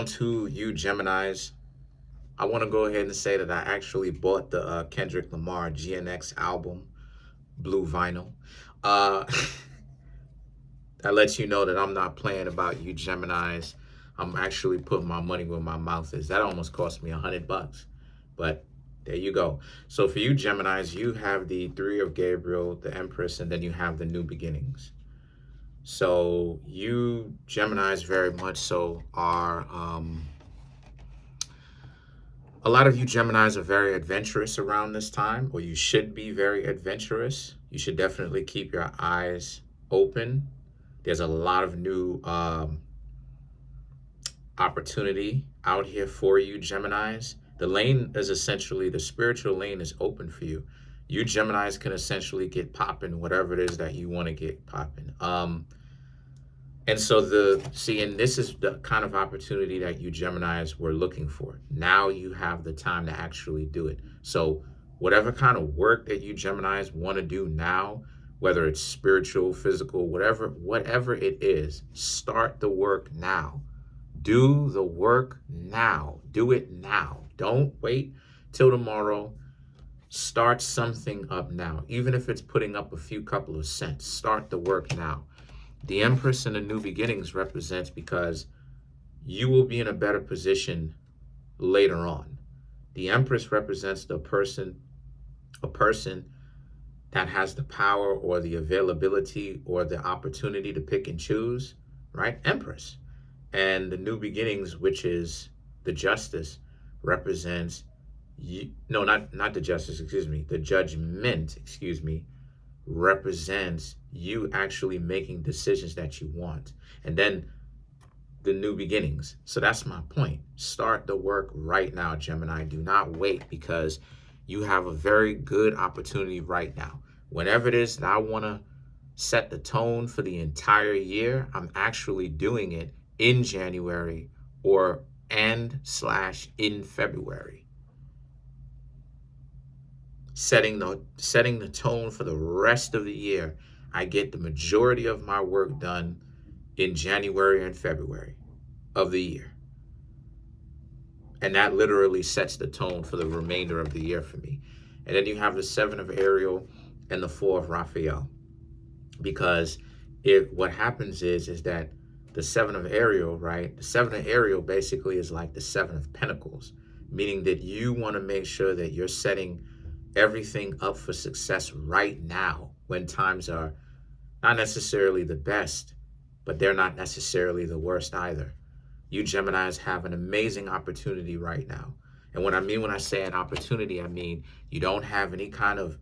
To you Geminis, I want to go ahead and say that I actually bought the Kendrick Lamar GNX album, blue vinyl. Uh, that lets you know that I'm not playing about you Geminis. I'm actually putting my money where my mouth is. That almost cost me $100, but there you go. So for you Geminis, you have the Three of Gabriel, the Empress, and then you have the New Beginnings. So you Geminis very much so are. A lot of you Geminis are very adventurous around this time, or you should be very adventurous. You should definitely keep your eyes open. There's a lot of new opportunity out here for you Geminis. The lane is essentially, the spiritual lane is open for you. You Geminis can essentially get popping whatever it is that you want to get popping. And so and this is the kind of opportunity that you Geminis were looking for. Now you have the time to actually do it. So whatever kind of work that you Geminis want to do now, whether it's spiritual, physical, whatever it is, start the work now. Do the work now. Do it now. Don't wait till tomorrow. Start something up now. Even if it's putting up a few couple of cents, start the work now. The Empress and the New Beginnings represents because you will be in a better position later on. The Empress represents a person that has the power or the availability or the opportunity to pick and choose, right? Empress. And the New Beginnings, which is the Justice, represents no, not the Justice, excuse me, the Judgment, excuse me, represents you actually making decisions that you want. And then the New Beginnings. So that's my point. Start the work right now, Gemini. Do not wait, because you have a very good opportunity right now. Whenever it is that I want to set the tone for the entire year, I'm actually doing it in January or in February. Setting the tone for the rest of the year. I get the majority of my work done in January and February of the year. And that literally sets the tone for the remainder of the year for me. And then you have the Seven of Ariel and the Four of Raphael. Because what happens is that the Seven of Ariel, right? The Seven of Ariel basically is like the Seven of Pentacles, meaning that you want to make sure that you're setting everything up for success right now, when times are not necessarily the best, but they're not necessarily the worst either. You Geminis have an amazing opportunity right now. And when I say an opportunity, I mean you don't have any kind of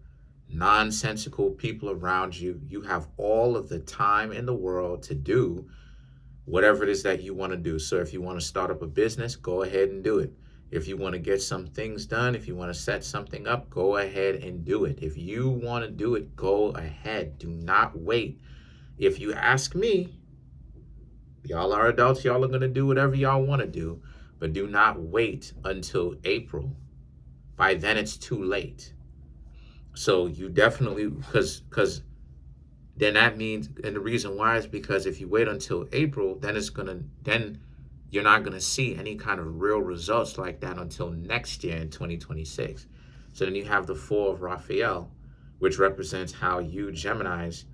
nonsensical people around you. You have all of the time in the world to do whatever it is that you want to do. So if you want to start up a business, go ahead and do it. If you want to get some things done, if you want to set something up, go ahead and do it. If you want to do it, go ahead. Do not wait. If you ask me, y'all are adults, y'all are going to do whatever y'all want to do, but do not wait until April. By then it's too late. So you definitely, because then that means, and the reason why is because if you wait until April, then you're not going to see any kind of real results like that until next year in 2026. So then you have the Four of Raphael, which represents how you Geminis,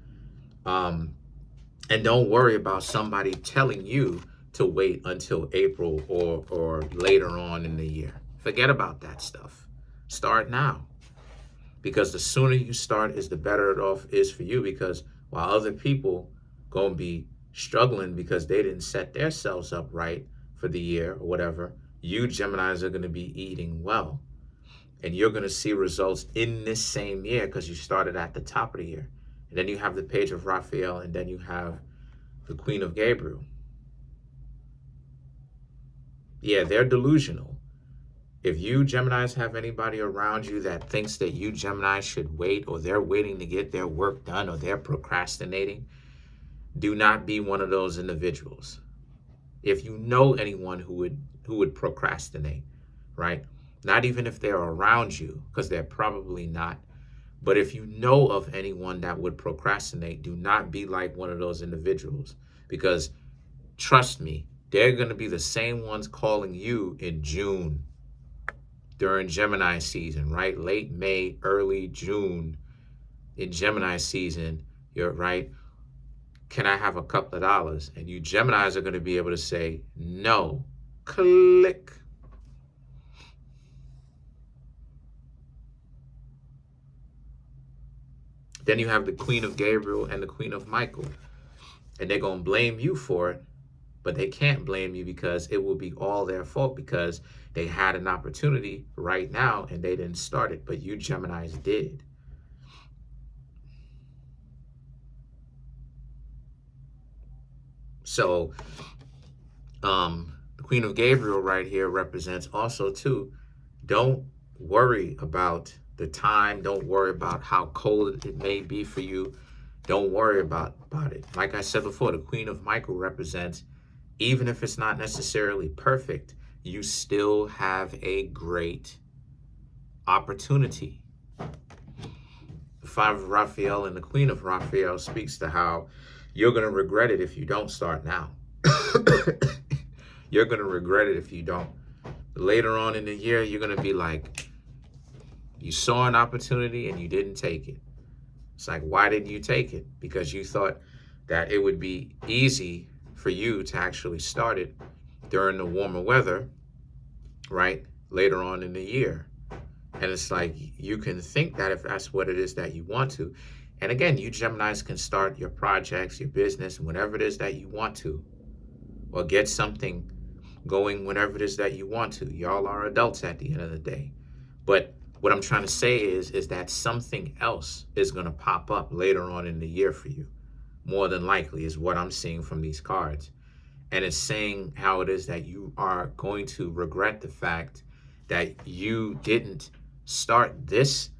and don't worry about somebody telling you to wait until April or later on in the year. Forget about that stuff. Start now. Because the sooner you start is the better it off is for you, because while other people going to be struggling because they didn't set themselves up right for the year or whatever, you Geminis are going to be eating well. And you're going to see results in this same year because you started at the top of the year. And then you have the Page of Raphael, and then you have the Queen of Gabriel. Yeah, they're delusional. If you Geminis have anybody around you that thinks that you Geminis should wait, or they're waiting to get their work done, or they're procrastinating, do not be one of those individuals. If you know anyone who would procrastinate, right? Not even if they're around you, because they're probably not. But if you know of anyone that would procrastinate, do not be like one of those individuals. Because trust me, they're going to be the same ones calling you in June during Gemini season, right? Late May, early June in Gemini season, you're right. Can I have a couple of dollars? And you Geminis are going to be able to say no. Click. Then you have the Queen of Gabriel and the Queen of Michael. And they're going to blame you for it, but they can't blame you because it will be all their fault because they had an opportunity right now and they didn't start it, but you Geminis did. So the Queen of Gabriel right here represents also too, don't worry about the time. Don't worry about how cold it may be for you. Don't worry about it. Like I said before, the Queen of Michael represents, even if it's not necessarily perfect, you still have a great opportunity. The Five of Raphael and the Queen of Raphael speaks to how you're going to regret it if you don't start now. You're going to regret it if you don't. Later on in the year, you're going to be like, you saw an opportunity and you didn't take it. It's like, why didn't you take it? Because you thought that it would be easy for you to actually start it during the warmer weather, right? Later on in the year. And it's like, you can think that if that's what it is that you want to. And again, you Geminis can start your projects, your business, whenever it is that you want to, or get something going whenever it is that you want to. Y'all are adults at the end of the day. But what I'm trying to say is that something else is going to pop up later on in the year for you. More than likely is what I'm seeing from these cards. And it's saying how it is that you are going to regret the fact that you didn't start this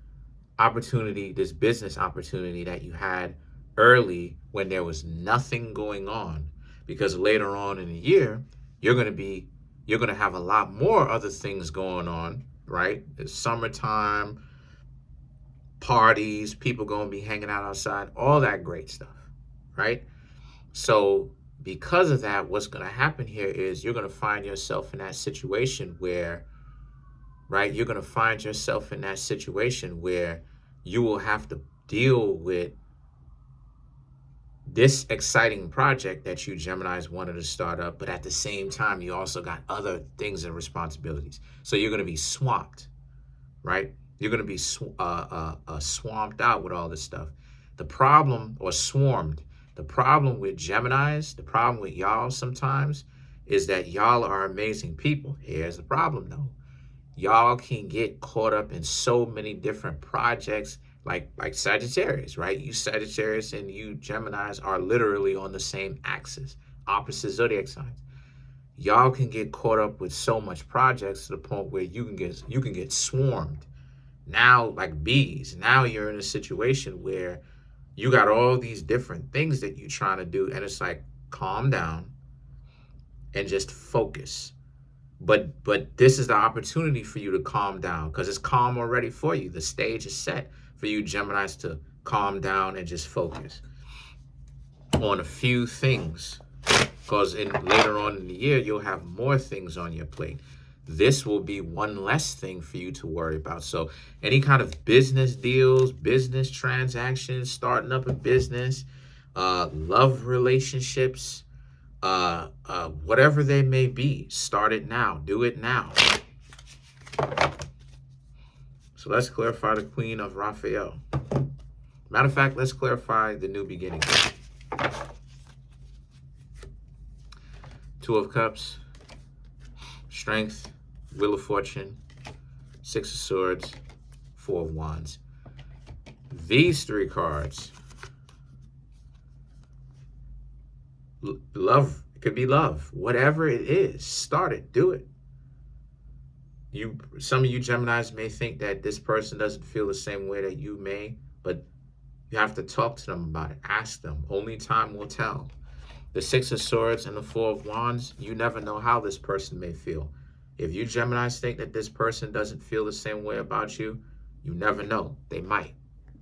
opportunity, this business opportunity that you had early when there was nothing going on. Because later on in the year, you're going to have a lot more other things going on, right? It's summertime, parties, people going to be hanging out outside, all that great stuff, right? So because of that, what's going to happen here is you're going to find yourself in that situation where, right, you're going to find yourself in that situation where you will have to deal with this exciting project that you Geminis wanted to start up, but at the same time, you also got other things and responsibilities. So you're going to be swamped, right? You're going to be swamped out with all this stuff. The problem, or swarmed, the problem with Geminis, the problem with y'all sometimes is that y'all are amazing people. Here's the problem though. Y'all can get caught up in so many different projects, like Sagittarius, right? You Sagittarius and you Geminis are literally on the same axis, opposite zodiac signs. Y'all can get caught up with so much projects to the point where you can get swarmed. Now, like bees, now you're in a situation where you got all these different things that you're trying to do, and it's like, calm down and just focus. But this is the opportunity for you to calm down, because it's calm already for you. The stage is set for you Geminis to calm down and just focus on a few things, because later on in the year, you'll have more things on your plate. This will be one less thing for you to worry about. So any kind of business deals, business transactions, starting up a business, love relationships, whatever they may be, start it now. Do it now. So let's clarify the Queen of Raphael. Matter of fact, let's clarify the new beginning. Two of Cups, Strength, Wheel of Fortune, Six of Swords, Four of Wands. These three cards, love, it could be love, whatever it is, start it, do it. Some of you Geminis may think that this person doesn't feel the same way that you may, but you have to talk to them about it. Ask them. Only time will tell. The Six of Swords and the Four of Wands, you never know how this person may feel. If you Geminis think that this person doesn't feel the same way about you, you never know. They might.